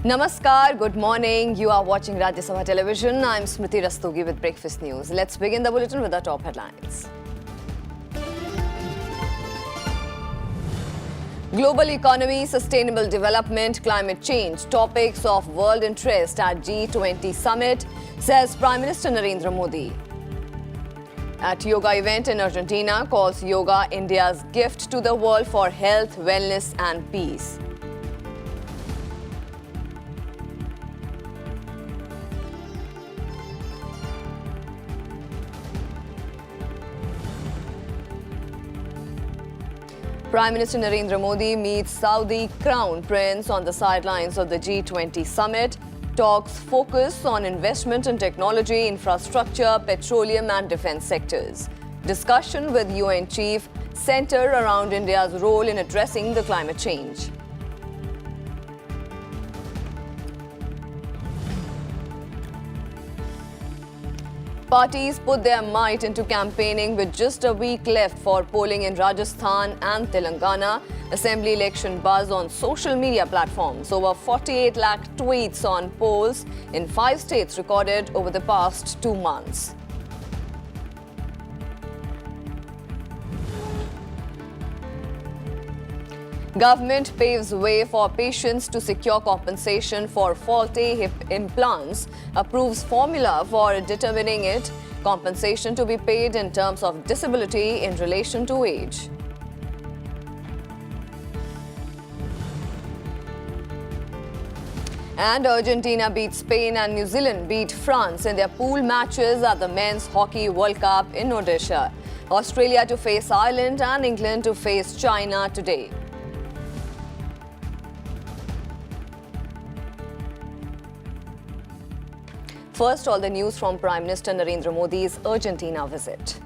Namaskar, good morning. You are watching Rajya Sabha television. I'm Smriti Rastogi with Breakfast News. Let's begin the bulletin with our top headlines. Global economy, sustainable development, climate change, topics of world interest at G20 summit, says Prime Minister Narendra Modi. At yoga event in Argentina, calls yoga India's gift to the world for health, wellness and peace. Prime Minister Narendra Modi meets Saudi Crown Prince on the sidelines of the G20 summit. Talks focus on investment in technology, infrastructure, petroleum and defense sectors. Discussion with UN chief center around India's role in addressing the climate change. Parties put their might into campaigning with just a week left for polling in Rajasthan and Telangana. Assembly election buzz on social media platforms. Over 48 lakh tweets on polls in 5 states recorded over the past 2 months. Government paves way for patients to secure compensation for faulty hip implants, approves formula for determining it, compensation to be paid in terms of disability in relation to age. And Argentina beat Spain and New Zealand beat France in their pool matches at the Men's Hockey World Cup in Odisha. Australia to face Ireland and England to face China today. First, all the news from Prime Minister Narendra Modi's Argentina visit.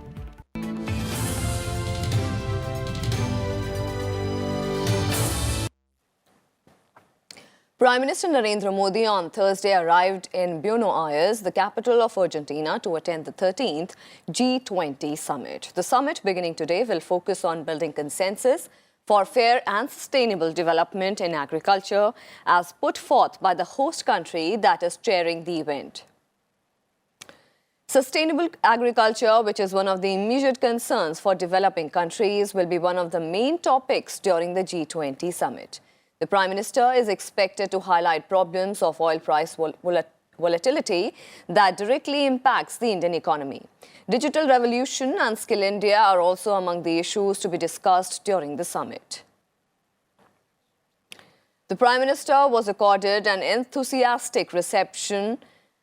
Prime Minister Narendra Modi on Thursday arrived in Buenos Aires, the capital of Argentina, to attend the 13th G20 summit. The summit, beginning today, will focus on building consensus for fair and sustainable development in agriculture, as put forth by the host country that is chairing the event. Sustainable agriculture, which is one of the immediate concerns for developing countries, will be one of the main topics during the G20 summit. The Prime Minister is expected to highlight problems of oil price volatility that directly impacts the Indian economy. Digital revolution and Skill India are also among the issues to be discussed during the summit. The Prime Minister was accorded an enthusiastic reception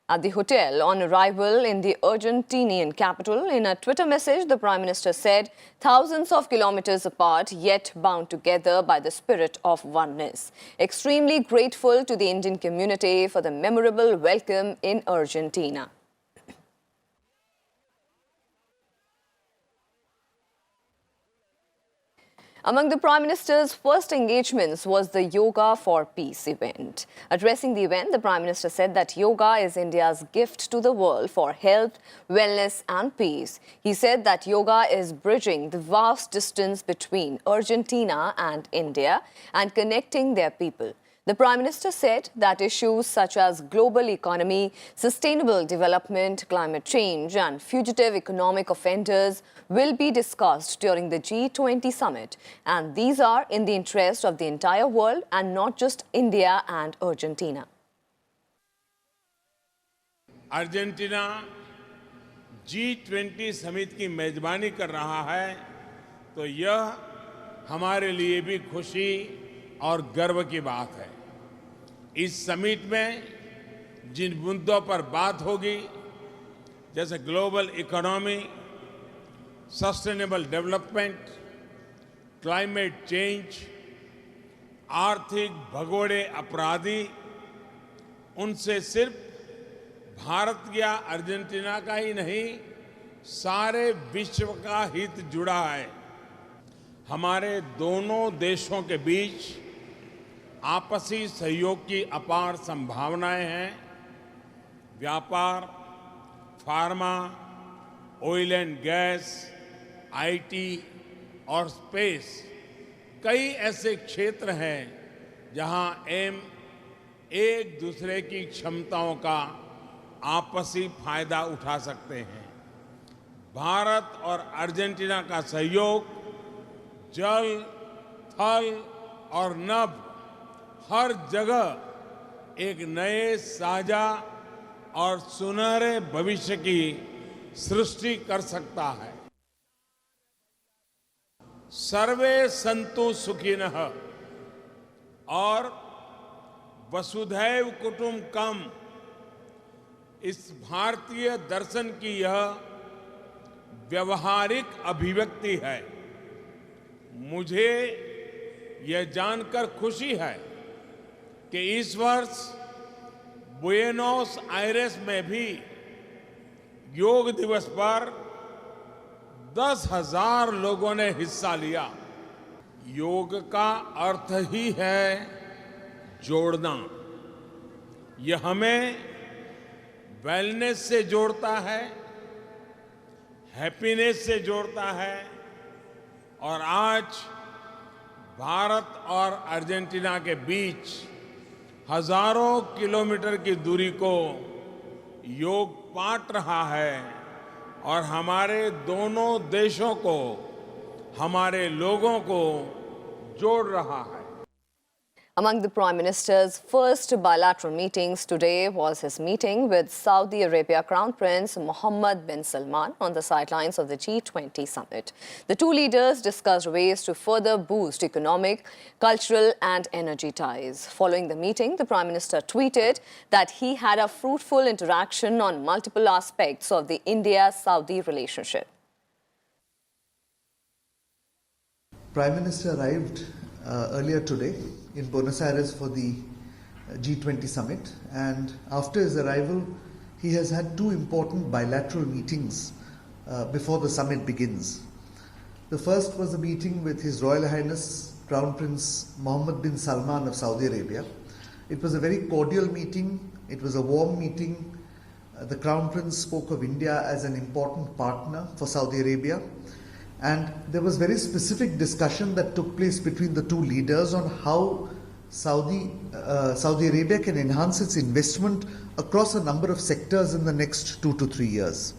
at the hotel on arrival in the Argentinian capital. In a Twitter message, the Prime Minister said, thousands of kilometers apart, yet bound together by the spirit of oneness. Extremely grateful to the Indian community for the memorable welcome in Argentina. Among the Prime Minister's first engagements was the Yoga for Peace event. Addressing the event, the Prime Minister said that yoga is India's gift to the world for health, wellness and peace. He said that yoga is bridging the vast distance between Argentina and India and connecting their people. The Prime Minister said that issues such as global economy, sustainable development, climate change and fugitive economic offenders will be discussed during the G20 summit, and these are in the interest of the entire world and not just India and Argentina. Argentina G20 summit की मेजबानी कर रहा है, तो यह हमारे लिए भी खुशी और गर्व की बात है। इस समिट में जिन मुद्दों पर बात होगी, जैसे global economy, sustainable development, climate change, आर्थिक भगोड़े अपराधी, उनसे सिर्फ भारत या अर्जेंटीना का ही नहीं, सारे विश्व का हित जुड़ा है। हमारे दोनों देशों के बीच आपसी सहयोग की अपार संभावनाएं हैं। व्यापार, pharma, oil and gas, IT और स्पेस, कई ऐसे क्षेत्र हैं जहां एक दूसरे की क्षमताओं का आपसी फायदा उठा सकते हैं। भारत और अर्जेंटीना का सहयोग जल, थल और नभ हर जगह एक नए साझा और सुनहरे भविष्य की सृष्टि कर सकता है। सर्वे सन्तु सुखिनः और वसुधैव कुटुम्बकम इस भारतीय दर्शन की यह व्यवहारिक अभिव्यक्ति है। मुझे यह जानकर खुशी है कि इस वर्ष बुएनोस आयरेस में भी योग दिवस पर 10,000 लोगों ने हिस्सा लिया। योग का अर्थ ही है जोड़ना। यह हमें वेलनेस से जोड़ता है, हैप्पीनेस से जोड़ता है और आज भारत और अर्जेंटीना के बीच हजारों किलोमीटर की दूरी को योग पाट रहा है और हमारे दोनों देशों को, हमारे लोगों को जोड़ रहा है। Among the Prime Minister's first bilateral meetings today was his meeting with Saudi Arabia Crown Prince Mohammed bin Salman on the sidelines of the G20 summit. The two leaders discussed ways to further boost economic, cultural and energy ties. Following the meeting, the Prime Minister tweeted that he had a fruitful interaction on multiple aspects of the India-Saudi relationship. Prime Minister arrived earlier today in Buenos Aires for the G20 summit, and after his arrival he has had two important bilateral meetings before the summit begins. The first was a meeting with His Royal Highness Crown Prince Mohammed bin Salman of Saudi Arabia. It was a very cordial meeting, it was a warm meeting. The Crown Prince spoke of India as an important partner for Saudi Arabia, and there was very specific discussion that took place between the two leaders on how Saudi Arabia can enhance its investment across a number of sectors in the next 2 to 3 years.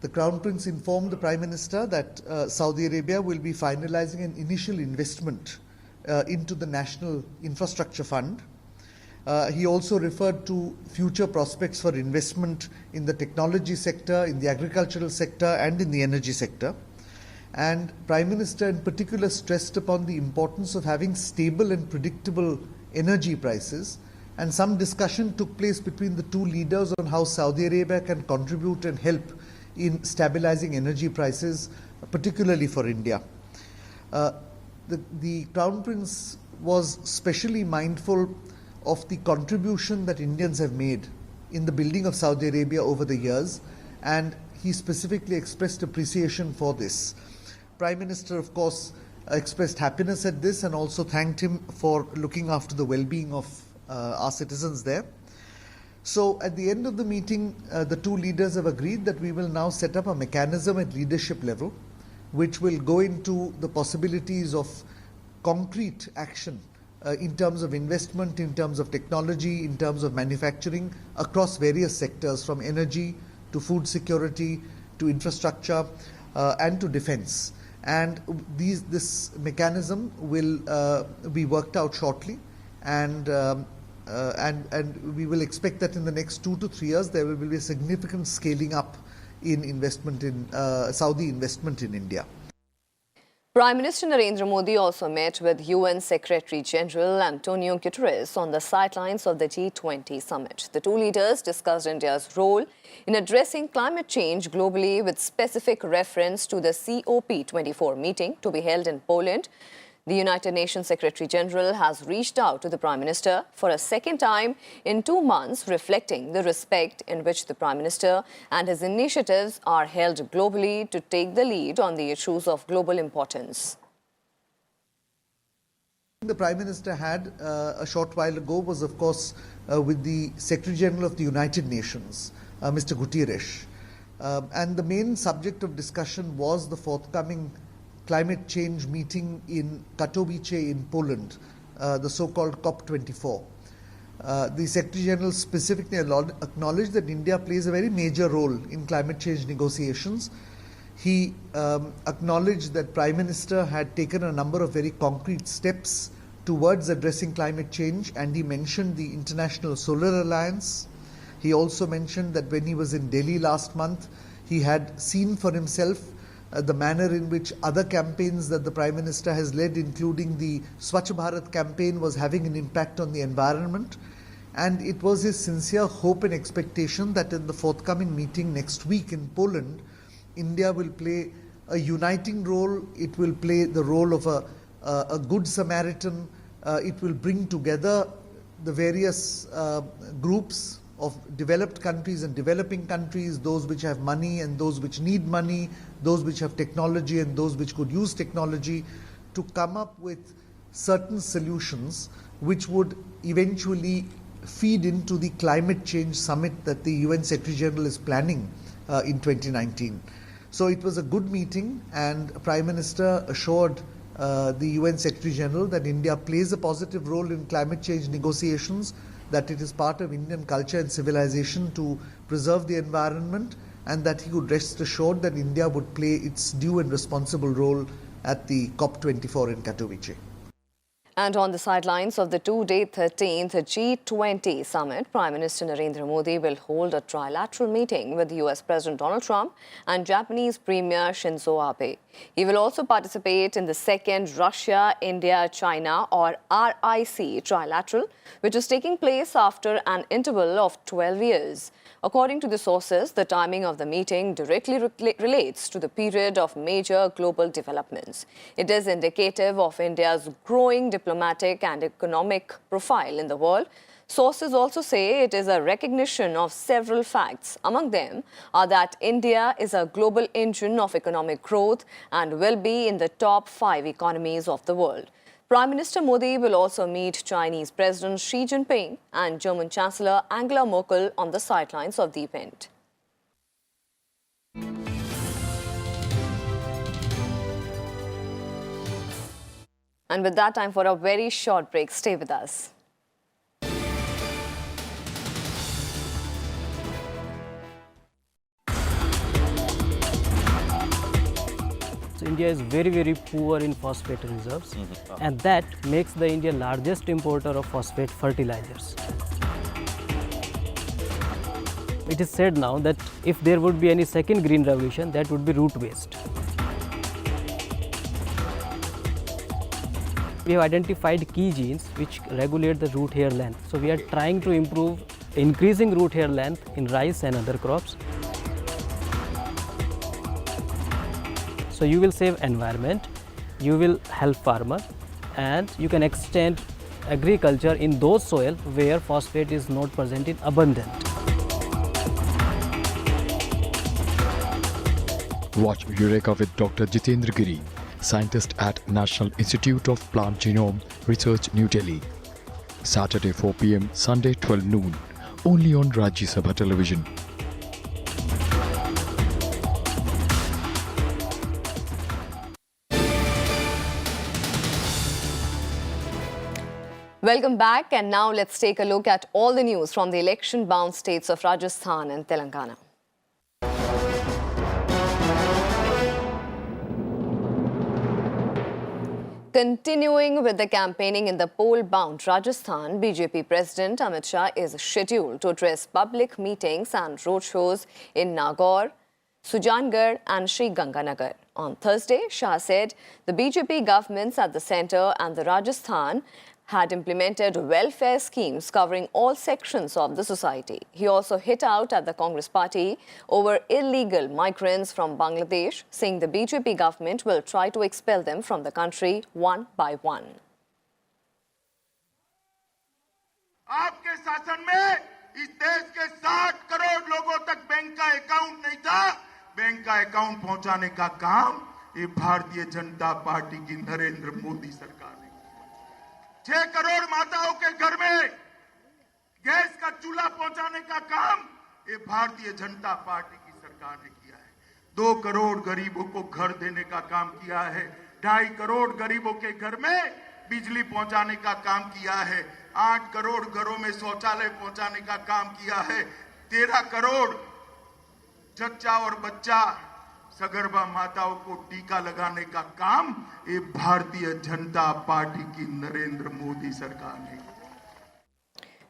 The Crown Prince informed the Prime Minister that Saudi Arabia will be finalizing an initial investment into the National Infrastructure Fund. He also referred to future prospects for investment in the technology sector, in the agricultural sector and in the energy sector. And Prime Minister in particular stressed upon the importance of having stable and predictable energy prices, and some discussion took place between the two leaders on how Saudi Arabia can contribute and help in stabilizing energy prices, particularly for India. The Crown Prince was specially mindful of the contribution that Indians have made in the building of Saudi Arabia over the years, and he specifically expressed appreciation for this. Prime Minister, of course, expressed happiness at this and also thanked him for looking after the well-being of our citizens there. So at the end of the meeting, the two leaders have agreed that we will now set up a mechanism at leadership level which will go into the possibilities of concrete action in terms of investment, in terms of technology, in terms of manufacturing across various sectors, from energy to food security to infrastructure and to defense. And this mechanism will be worked out shortly, and we will expect that in the next 2 to 3 years there will be a significant scaling up in investment in Saudi investment in India. Prime Minister Narendra Modi also met with UN Secretary General Antonio Guterres on the sidelines of the G20 summit. The two leaders discussed India's role in addressing climate change globally, with specific reference to the COP24 meeting to be held in Poland. The United Nations Secretary General has reached out to the Prime Minister for a second time in 2 months, reflecting the respect in which the Prime Minister and his initiatives are held globally to take the lead on the issues of global importance. The Prime Minister had a short while ago was, of course, with the Secretary General of the United Nations, Mr. Guterres. And the main subject of discussion was the forthcoming climate change meeting in Katowice in Poland, the so-called COP24. the Secretary General specifically acknowledged that India plays a very major role in climate change negotiations. He acknowledged that Prime Minister had taken a number of very concrete steps towards addressing climate change, and he mentioned the International Solar Alliance. He also mentioned that when he was in Delhi last month, he had seen for himself the manner in which other campaigns that the Prime Minister has led, including the Swachh Bharat campaign, was having an impact on the environment. And it was his sincere hope and expectation that in the forthcoming meeting next week in Poland, India will play a uniting role. It will play the role of a good Samaritan. It will bring together the various groups of developed countries and developing countries, those which have money and those which need money, those which have technology and those which could use technology, to come up with certain solutions which would eventually feed into the climate change summit that the UN Secretary General is planning in 2019. So it was a good meeting, and Prime Minister assured the UN Secretary General that India plays a positive role in climate change negotiations, that it is part of Indian culture and civilization to preserve the environment, and that he could rest assured that India would play its due and responsible role at the COP24 in Katowice. And on the sidelines of the two-day 13th G20 summit, Prime Minister Narendra Modi will hold a trilateral meeting with US President Donald Trump and Japanese Premier Shinzo Abe. He will also participate in the second Russia, India, China or RIC trilateral, which is taking place after an interval of 12 years. According to the sources, the timing of the meeting directly relates to the period of major global developments. It is indicative of India's growing diplomatic and economic profile in the world. Sources also say it is a recognition of several facts. Among them are that India is a global engine of economic growth and will be in the top 5 economies of the world. Prime Minister Modi will also meet Chinese President Xi Jinping and German Chancellor Angela Merkel on the sidelines of the event. And with that, time for a very short break. Stay with us. India is very poor in phosphate reserves, and that makes the India largest importer of phosphate fertilizers. It is said now that if there would be any second green revolution, that would be root based. We have identified key genes which regulate the root hair length. So we are trying to improve increasing root hair length in rice and other crops. So you will save environment, you will help farmer, and you can extend agriculture in those soil where phosphate is not present in abundant. Watch Eureka with Dr. Jitendra Giri, scientist at National Institute of Plant Genome Research, New Delhi. Saturday 4 p.m, Sunday 12 noon, only on Rajya Sabha television. Welcome back, and now let's take a look at all the news from the election-bound states of Rajasthan and Telangana. Continuing with the campaigning in the poll-bound Rajasthan, BJP President Amit Shah is scheduled to address public meetings and roadshows in Nagaur, Sujangarh and Sri Ganganagar. On Thursday, Shah said the BJP governments at the centre and the Rajasthan had implemented welfare schemes covering all sections of the society. He also hit out at the Congress party over illegal migrants from Bangladesh, saying the BJP government will try to expel them from the country one by one. आपके शासन में इस देश के 60 करोड़ लोगों तक bank का account नहीं था। बैंक का अकाउंट पहुंचाने का काम ये भारतीय जनता पार्टी की नरेंद्र मोदी सरकार ने किया। 6 करोड़ माताओं के घर में गैस का चूल्हा पहुंचाने का काम ये भारतीय जनता पार्टी की सरकार ने किया है। 2 करोड़ गरीबों को घर देने का काम किया है। 2.5 करोड़ गरीबों के घर में बिजली पहुंचाने का काम किया है, 8 करोड़ घरों में शौचालय पहुंचाने का काम किया है, 13 करोड़ जच्चा और बच्चा सगर्भा माताओं को टीका लगाने का काम ये भारतीय जनता पार्टी की नरेंद्र मोदी सरकार ने।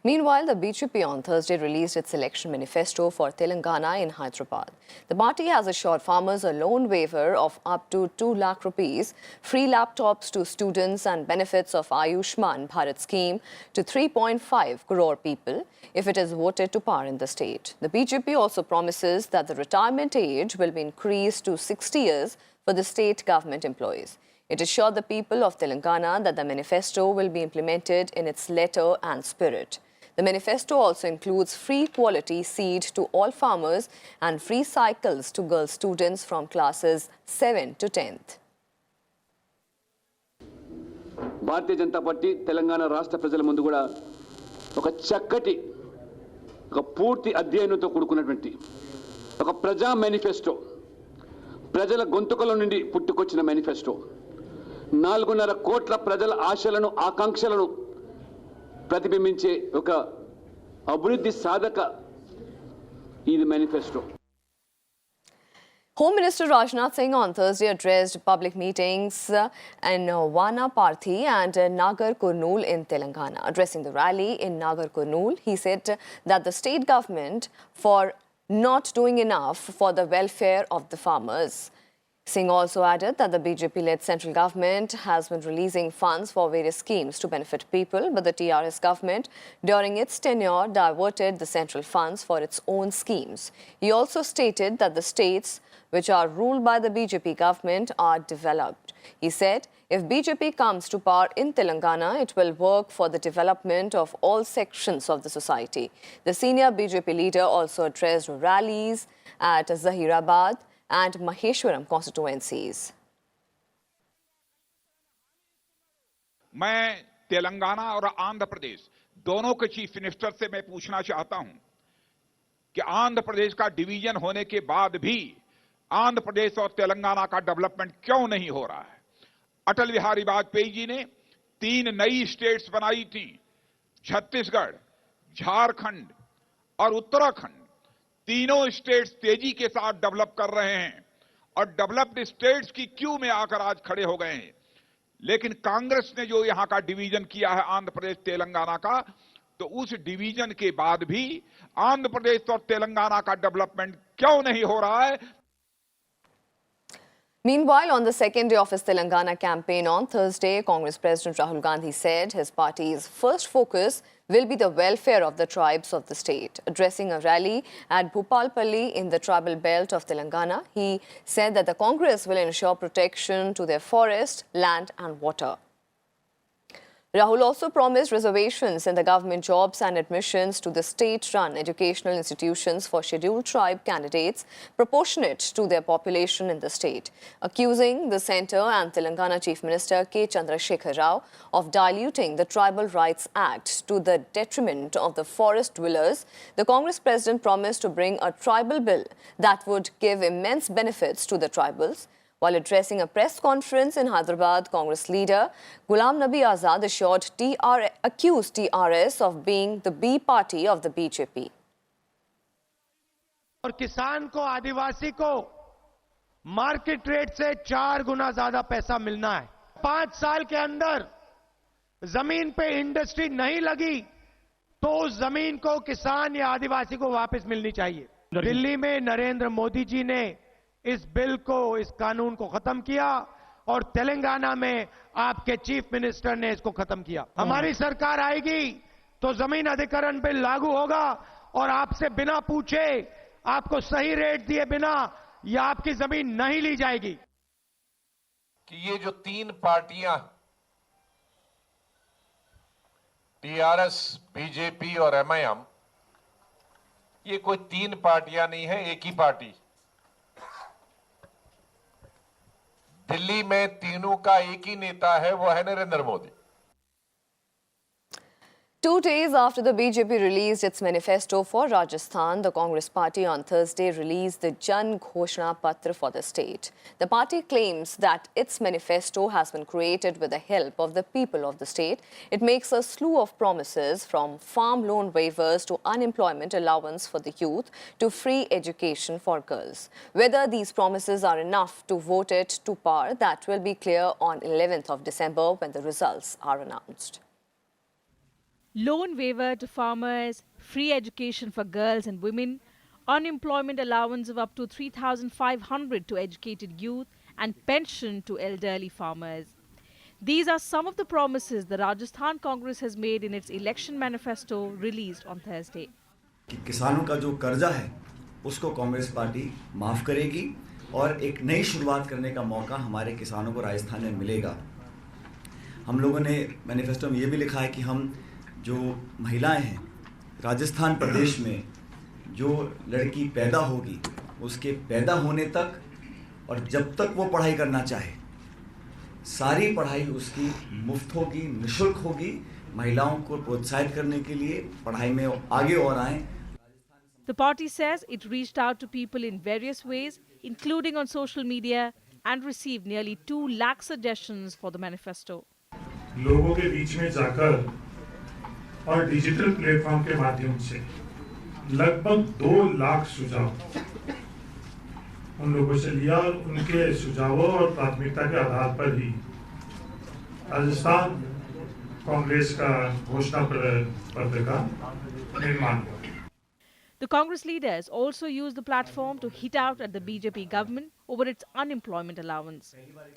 Meanwhile, the BJP on Thursday released its election manifesto for Telangana in Hyderabad. The party has assured farmers a loan waiver of up to 2 lakh rupees, free laptops to students and benefits of Ayushman Bharat scheme to 3.5 crore people if it is voted to power in the state. The BJP also promises that the retirement age will be increased to 60 years for the state government employees. It assured the people of Telangana that the manifesto will be implemented in its letter and spirit. The manifesto also includes free quality seed to all farmers and free cycles to girl students from classes 7 to 10th. Bharatiya Janata party Telangana రాష్ట్ర ప్రజల ముందు కూడా ఒక చక్కటి ఒక పూర్తి అధ్యయనంతో కూడుకున్నటువంటి ఒక ప్రజా మేనిఫెస్టో, ప్రజల గొంతుకల నుండి పుట్టుకొచ్చిన మేనిఫెస్టో, 4.5 కోట్ల ప్రజల ఆశలను ఆకాంక్షలను ప్రతిబింబించే ఒక అభివృద్ధి సాధక ఇది manifesto. Home Minister Rajnath on Thursday addressed public meetings in Vanaparthi and Nagar Kurnool in Telangana. Addressing the rally in Nagar Kurnool, he said that the state government for not doing enough for the welfare of the farmers. Singh also added that the BJP-led central government has been releasing funds for various schemes to benefit people, but the TRS government, during its tenure, diverted the central funds for its own schemes. He also stated that the states which are ruled by the BJP government are developed. He said, if BJP comes to power in Telangana, it will work for the development of all sections of the society. The senior BJP leader also addressed rallies at Zahirabad and Maheshwaram constituencies. मैं तेलंगाना और आंध्र प्रदेश दोनों के chief minister से मैं पूछना चाहता हूं कि आंध्र प्रदेश का डिवीजन होने के बाद भी आंध्र प्रदेश और तेलंगाना का डेवलपमेंट क्यों नहीं हो रहा है। अटल बिहारी वाजपेयी जी ने 3 नई स्टेट्स बनाई थी, छत्तीसगढ़, झारखंड और उत्तराखंड। तीनों स्टेट्स तेजी के साथ डेवलप कर रहे हैं और डेवलप्ड स्टेट्स की क्यू में आकर आज खड़े हो गए हैं। लेकिन कांग्रेस ने जो यहां का डिवीजन किया है आंध्र प्रदेश तेलंगाना का, तो उस डिवीजन के बाद भी आंध्र प्रदेश और तेलंगाना का डेवलपमेंट क्यों नहीं हो रहा है। Meanwhile, on the second day of his Telangana campaign on Thursday, Congress President Rahul Gandhi said his party's first focus will be the welfare of the tribes of the state. Addressing a rally at Bhupalpalli in the tribal belt of Telangana, he said that the Congress will ensure protection to their forest, land and water. Rahul also promised reservations in the government jobs and admissions to the state-run educational institutions for scheduled tribe candidates proportionate to their population in the state. Accusing the centre and Telangana Chief Minister K. Chandrasekhar Rao of diluting the Tribal Rights Act to the detriment of the forest dwellers, the Congress president promised to bring a tribal bill that would give immense benefits to the tribals. While addressing a press conference in Hyderabad, Congress leader Ghulam Nabi Azad accused TRS of being the B party of the BJP. और किसान को, आदिवासी को market rate से 4 गुना ज्यादा पैसा मिलना है। 5 साल के अंदर जमीन पे इंडस्ट्री नहीं लगी तो उस जमीन को किसान या आदिवासी को वापस मिलनी चाहिए। दिल्ली में नरेंद्र मोदी जी ने इस बिल को, इस कानून को खत्म किया और तेलंगाना में आपके चीफ मिनिस्टर ने इसको खत्म किया। हमारी सरकार आएगी तो जमीन अधिग्रहण बिल लागू होगा और आपसे बिना पूछे, आपको सही रेट दिए बिना या आपकी जमीन नहीं ली जाएगी। कि ये जो 3 पार्टियां टीआरएस, बीजेपी और एमआईएम, ये कोई 3 पार्टियां नहीं है, एक ही पार्टी। दिल्ली में तीनों का एक ही नेता है, वो है Narendra Modi. 2 days after the BJP released its manifesto for Rajasthan, the Congress party on Thursday released the Jan Ghoshna Patra for the state. The party claims that its manifesto has been created with the help of the people of the state. It makes a slew of promises, from farm loan waivers to unemployment allowance for the youth to free education for girls. Whether these promises are enough to vote it to power, that will be clear on 11th of December when the results are announced. Loan waiver to farmers, free education for girls and women, unemployment allowance of up to 3,500 to educated youth, and pension to elderly farmers. These are some of the promises the Rajasthan Congress has made in its election manifesto released on Thursday. किसानों का जो कर्जा है उसको Congress party माफ करेगी और एक नई शुरुआत करने का मौका हमारे किसानों को राजस्थान में मिलेगा। हम लोगों ने मैनिफेस्टो में ये भी लिखा है कि हम जो महिलाएं हैं राजस्थान प्रदेश में, जो लड़की पैदा होगी उसके पैदा होने तक और जब तक वो पढ़ाई करना चाहे, सारी पढ़ाई उसकी मुफ्त होगी, निःशुल्क होगी। महिलाओं को प्रोत्साहित करने के लिए पढ़ाई में आगे और आएं। The party says it reached out to people in various ways, including on social media, and received nearly 2 lakh suggestions for the manifesto. लोगों के बीच में जाकर और डिजिटल प्लेटफॉर्म के माध्यम से लगभग 2 लाख सुझाव उन लोगों से लिया और उनके सुझावों और प्राथमिकता के आधार पर ही राजस्थान कांग्रेस का घोषणा पत्र का निर्माण हुआ। The Congress leaders also used the platform to hit out at the BJP government over its unemployment allowance.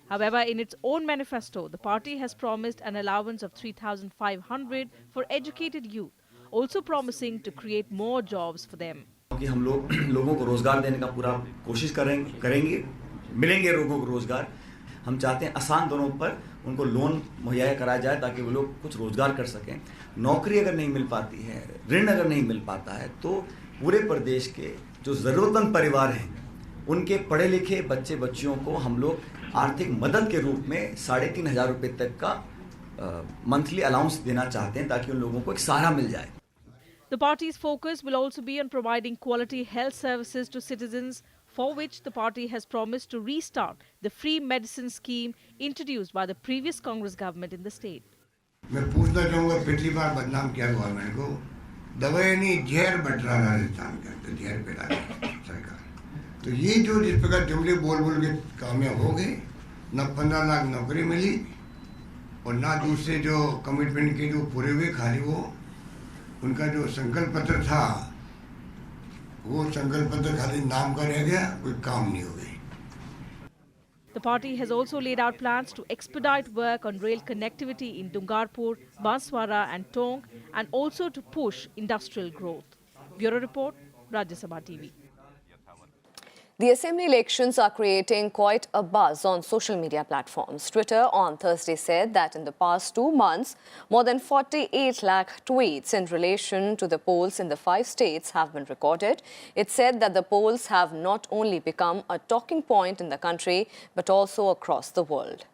However, in its own manifesto, the party has promised an allowance of 3,500 for educated youth, also promising to create more jobs for them. कि हम लोगों को रोजगार देने का पूरा कोशिश करेंगे, मिलेंगे लोगों को रोजगार। हम चाहते हैं आसान दरों पर उनको लोन मुहैया कराया जाए ताकि वो लोग कुछ रोजगार कर सकें। नौकरी अगर नहीं मिल पाती है, ऋण अगर नहीं मिल पाता है, तो पूरे प्रदेश के जो ज़रूरतमंद परिवार हैं उनके पढ़े लिखे बच्चे बच्चियों को हम लोग आर्थिक मदद के रूप में 3,500 रुपये तक का मंथली अलाउंस देना चाहते हैं ताकि उन लोगों को एक सहारा मिल जाए। The party's focus will also be on providing quality health services to citizens, for which the party has promised to restart the free medicine scheme introduced by the previous Congress government in the state. मैं पूछना चाहूँगा, पिछली बार बदनाम किया government को, दवाई नहीं जहर बट रहा राजस्थान के अंदर, जहर पिला सरकार। तो ये जो जिस प्रकार जुमले बोल के कामयाब हो गए, न 15 लाख नौकरी मिली और ना दूसरे जो कमिटमेंट के जो पूरे हुए, खाली वो उनका जो संकल्प पत्र था, वो संकल्प पत्र खाली नाम का रह गया, कोई काम नहीं हो गई। The party has also laid out plans to expedite work on rail connectivity in Dungarpur, Banswara and Tong, and also to push industrial growth. Bureau Report, Rajya Sabha TV. The assembly elections are creating quite a buzz on social media platforms. Twitter on Thursday said that in the past 2 months, more than 48 lakh tweets in relation to the polls in the 5 states have been recorded. It said that the polls have not only become a talking point in the country, but also across the world.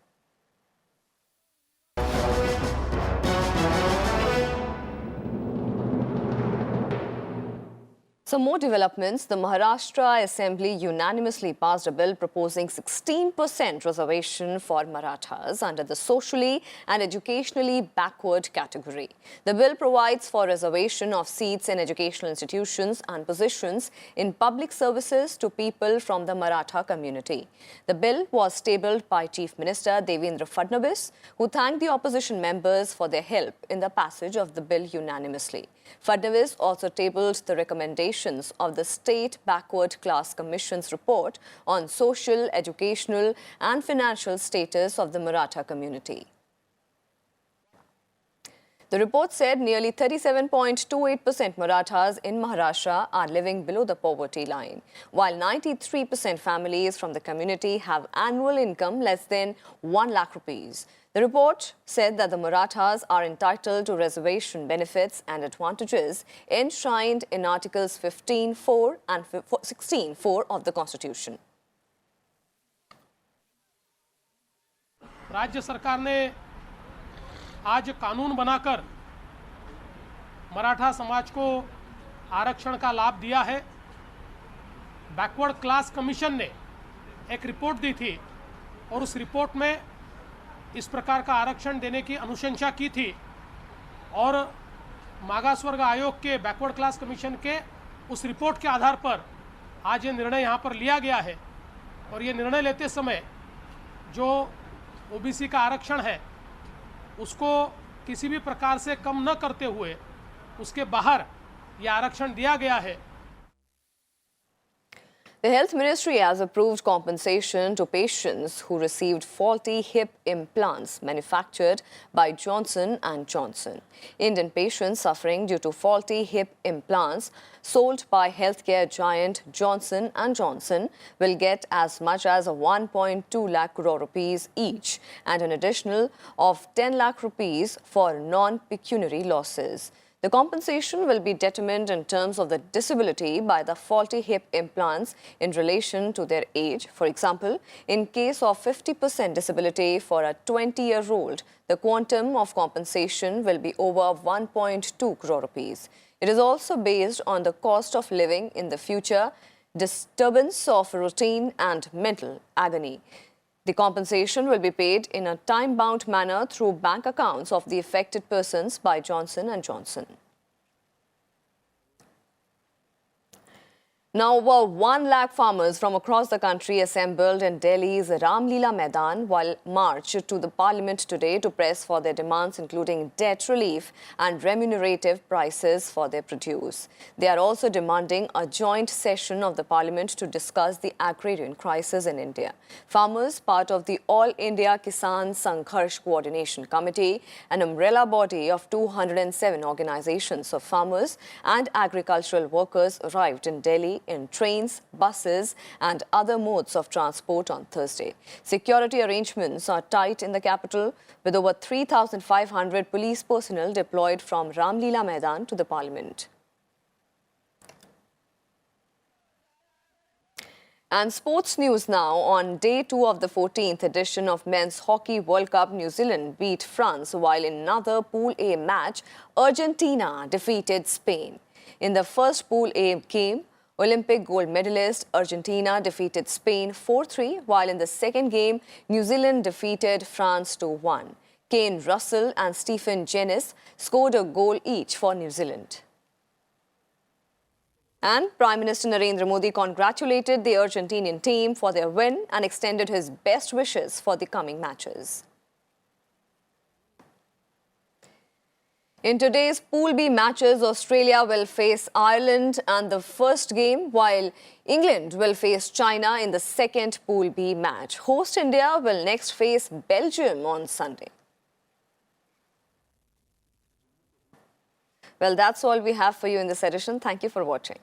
Some more developments. The Maharashtra Assembly unanimously passed a bill proposing 16% reservation for Marathas under the socially and educationally backward category. The bill provides for reservation of seats in educational institutions and positions in public services to people from the Maratha community. The bill was tabled by Chief Minister Devendra FADNAVIS, who thanked the opposition members for their help in the passage of the bill unanimously. FADNAVIS also tabled the recommendations of the State Backward Class Commission's report on social, educational and financial status of the Maratha community. The report said nearly 37.28% Marathas in Maharashtra are living below the poverty line, while 93% families from the community have annual income less than 1 lakh rupees. The report said that the Marathas are entitled to reservation benefits and advantages enshrined in Articles 15(4) and 16(4) of the Constitution. राज्य सरकार ने आज कानून बनाकर मराठा समाज को आरक्षण का लाभ दिया है। बैकवर्ड क्लास कमीशन ने एक रिपोर्ट दी थी और उस रिपोर्ट में इस प्रकार का आरक्षण देने की अनुशंसा की थी और मागास वर्ग आयोग के बैकवर्ड क्लास कमीशन के उस रिपोर्ट के आधार पर आज ये निर्णय यहाँ पर लिया गया है। और ये निर्णय लेते समय जो ओबीसी का आरक्षण है उसको किसी भी प्रकार से कम न करते हुए उसके बाहर ये आरक्षण दिया गया है। The Health Ministry has approved compensation to patients who received faulty hip implants manufactured by Johnson & Johnson. Indian patients suffering due to faulty hip implants sold by healthcare giant Johnson & Johnson will get as much as 1.2 lakh crore rupees each and an additional of 10 lakh rupees for non-pecuniary losses. The compensation will be determined in terms of the disability by the faulty hip implants in relation to their age. For example, in case of 50% disability for a 20-year-old, the quantum of compensation will be over 1.2 crore rupees. It is also based on the cost of living in the future, disturbance of routine and mental agony. The compensation will be paid in a time-bound manner through bank accounts of the affected persons by Johnson & Johnson. Now, over 1 lakh farmers from across the country assembled in Delhi's Ram Leela Maidan while marched to the parliament today to press for their demands including debt relief and remunerative prices for their produce. They are also demanding a joint session of the parliament to discuss the agrarian crisis in India. Farmers, part of the All India Kisan Sangharsh Coordination Committee, an umbrella body of 207 organizations of farmers and agricultural workers, arrived in Delhi in trains, buses and other modes of transport on Thursday. Security arrangements are tight in the capital with over 3,500 police personnel deployed from Ram Leela Maidan to the parliament. And sports news now. On day 2 of the 14th edition of Men's Hockey World Cup, New Zealand beat France, while in another Pool A match, Argentina defeated Spain. In the first Pool A game, Olympic gold medalist Argentina defeated Spain 4-3, while in the second game, New Zealand defeated France 2-1. Kane Russell and Stephen Jennings scored a goal each for New Zealand. And Prime Minister Narendra Modi congratulated the Argentinian team for their win and extended his best wishes for the coming matches. In today's Pool B matches, Australia will face Ireland in the first game, while England will face China in the second Pool B match. Host India will next face Belgium on Sunday. Well, that's all we have for you in this edition. Thank you for watching.